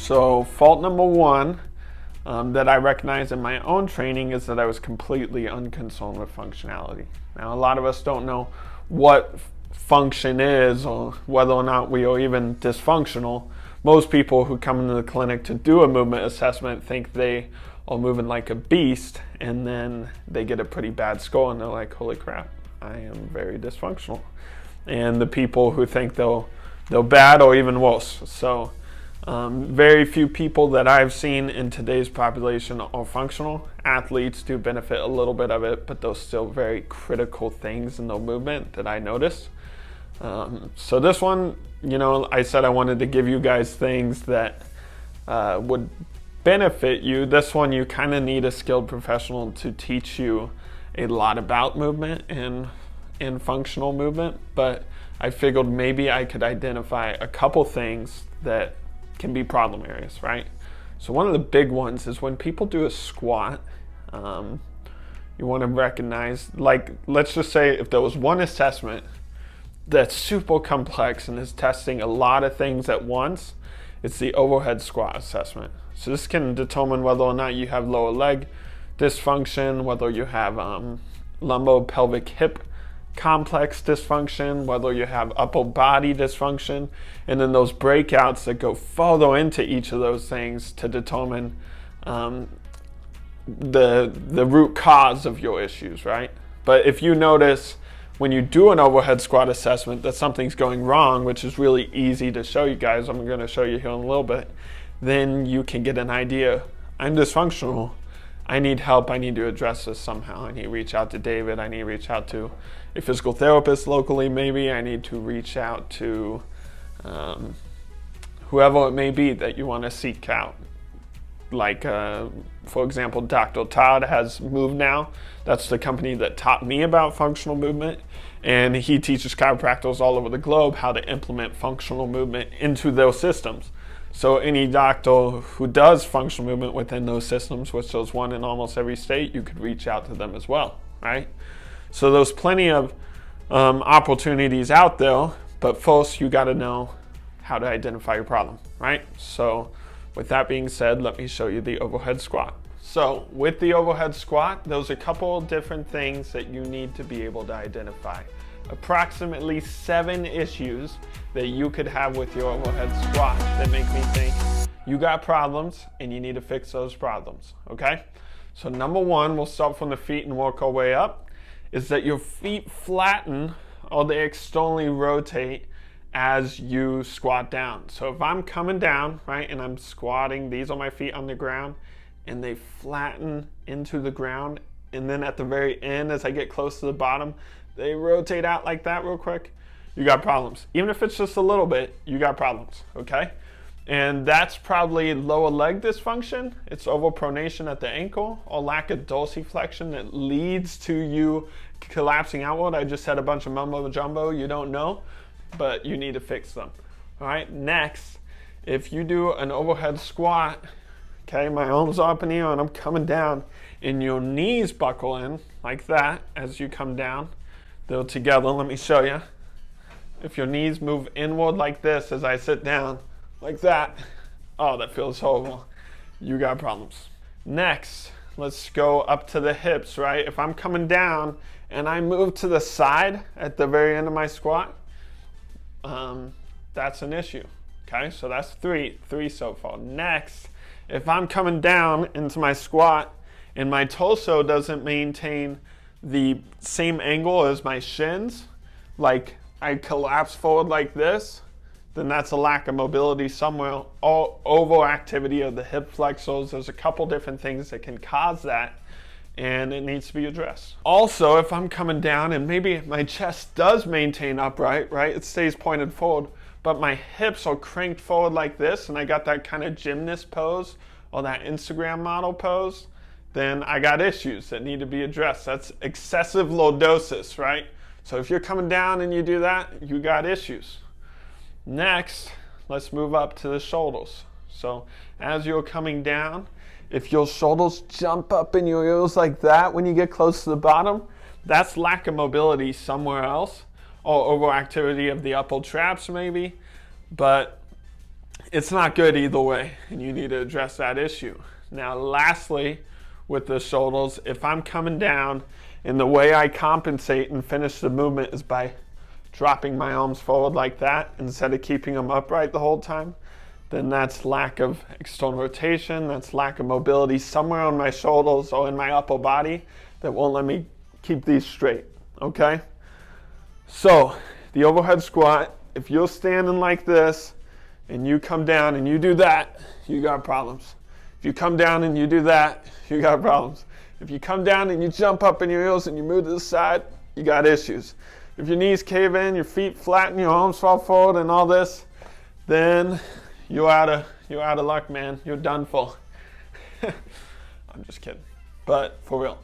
So fault number one that I recognize in my own training is that I was completely unconcerned with functionality. Now, a lot of us don't know what function is or whether or not we are even dysfunctional. Most people who come into the clinic to do a movement assessment think they are moving like a beast, and then they get a pretty bad score and they're like, holy crap, I am very dysfunctional. And the people who think they're bad or even worse. So very few people that I've seen in today's population are functional. Athletes do benefit a little bit of it, but those still very critical things in their movement that I notice. So this one, I said I wanted to give you guys things that would benefit you. This one, you kind of need a skilled professional to teach you a lot about movement and functional movement, but I figured maybe I could identify a couple things that can be problem areas, right? So one of the big ones is when people do a squat, you want to recognize, like, let's just say if there was one assessment that's super complex and is testing a lot of things at once, it's the overhead squat assessment. So this can determine whether or not you have lower leg dysfunction, whether you have lumbo-pelvic hip complex dysfunction, whether you have upper body dysfunction, and then those breakouts that go further into each of those things to determine the root cause of your issues, right? But if you notice when you do an overhead squat assessment that something's going wrong, which is really easy to show you guys, I'm going to show you here in a little bit, then you can get an idea. I'm dysfunctional. I need help. I need to address this somehow. I need to reach out to David. I need to reach out to a physical therapist locally maybe. I need to reach out to whoever it may be that you want to seek out. Like, for example, Dr. Todd has MoveNow. That's the company that taught me about functional movement. And he teaches chiropractors all over the globe how to implement functional movement into those systems. So any doctor who does functional movement within those systems, which there's one in almost every state, you could reach out to them as well, right? So there's plenty of opportunities out there, but first you got to know how to identify your problem, right? So with that being said, let me show you the overhead squat. So with the overhead squat, there's a couple different things that you need to be able to identify. Approximately 7 issues that you could have with your overhead squat that make me think you got problems and you need to fix those problems, okay? So number one, we'll start from the feet and work our way up, is that your feet flatten or they externally rotate as you squat down. So if I'm coming down, right, and I'm squatting, these are my feet on the ground, and they flatten into the ground, and then at the very end, as I get close to the bottom, they rotate out like that real quick, you got problems. Even if it's just a little bit, you got problems, okay? And that's probably lower leg dysfunction. It's overpronation at the ankle or lack of dorsiflexion that leads to you collapsing outward. I just said a bunch of mumbo jumbo you don't know, but you need to fix them. All right, next, if you do an overhead squat, okay, my arms are up in the air and I'm coming down, and your knees buckle in like that as you come down. They're together. Let me show you. If your knees move inward like this as I sit down, like that, oh, that feels horrible. You got problems. Next, let's go up to the hips, right? If I'm coming down and I move to the side at the very end of my squat, that's an issue. Okay, so that's three so far. Next, if I'm coming down into my squat and my torso doesn't maintain the same angle as my shins, like I collapse forward like this, then that's a lack of mobility somewhere, or overactivity of the hip flexors. There's a couple different things that can cause that, and it needs to be addressed. Also, if I'm coming down and maybe my chest does maintain upright, right? It stays pointed forward, but my hips are cranked forward like this, and I got that kind of gymnast pose or that Instagram model pose, then I got issues that need to be addressed. That's excessive lordosis, right? So if you're coming down and you do that, you got issues. Next, let's move up to the shoulders. So as you're coming down, if your shoulders jump up in your ears like that when you get close to the bottom, that's lack of mobility somewhere else, or overactivity of the upper traps maybe. But it's not good either way, and you need to address that issue. Now, lastly, with the shoulders, if I'm coming down and the way I compensate and finish the movement is by dropping my arms forward like that instead of keeping them upright the whole time, then that's lack of external rotation, that's lack of mobility somewhere on my shoulders or in my upper body that won't let me keep these straight, okay? So, the overhead squat, if you're standing like this and you come down and you do that, you got problems. If you come down and you do that, you got problems. If you come down and you jump up in your heels and you move to the side, you got issues. If your knees cave in, your feet flatten, your arms fall forward and all this, then you're out of luck, man. You're done for. I'm just kidding. But for real,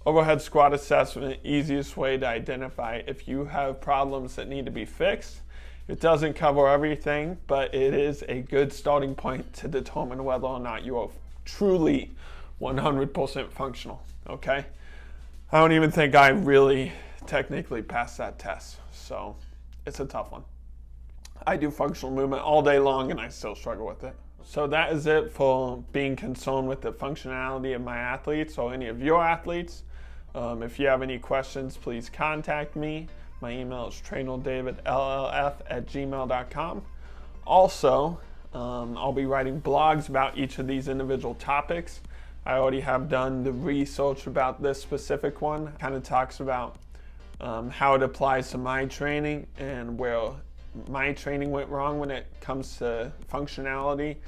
overhead squat assessment, easiest way to identify if you have problems that need to be fixed. It doesn't cover everything, but it is a good starting point to determine whether or not you are truly 100% functional, okay? I don't even think I really technically passed that test, so it's a tough one. I do functional movement all day long and I still struggle with it. So that is it for being concerned with the functionality of my athletes or any of your athletes. If you have any questions, please contact me. My email is trainerdavidllf@gmail.com. Also, I'll be writing blogs about each of these individual topics. I already have done the research about this specific one. It kind of talks about how it applies to my training and where my training went wrong when it comes to functionality,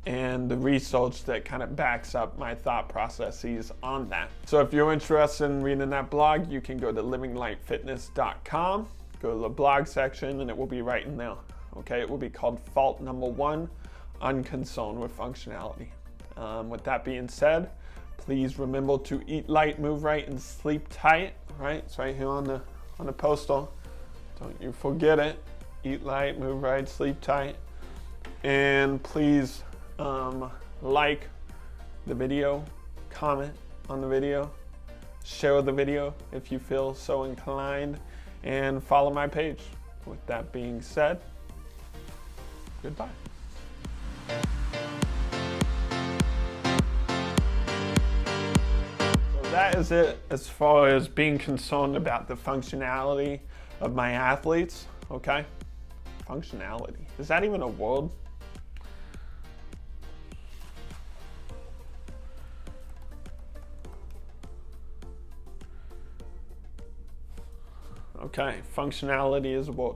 and the research that kind of backs up my thought processes on that. So if you're interested in reading that blog, you can go to livinglightfitness.com, go to the blog section, and it will be right in there. Okay, it will be called Fault Number 1, Unconcerned with Functionality. With that being said, please remember to eat light, move right, and sleep tight. Right, it's right here on the poster. Don't you forget it. Eat light, move right, sleep tight. And please like the video, comment on the video, share the video if you feel so inclined, and follow my page. With that being said, goodbye. So that is it as far as being concerned about the functionality of my athletes, okay? Functionality, is that even a word? Okay, functionality is a word.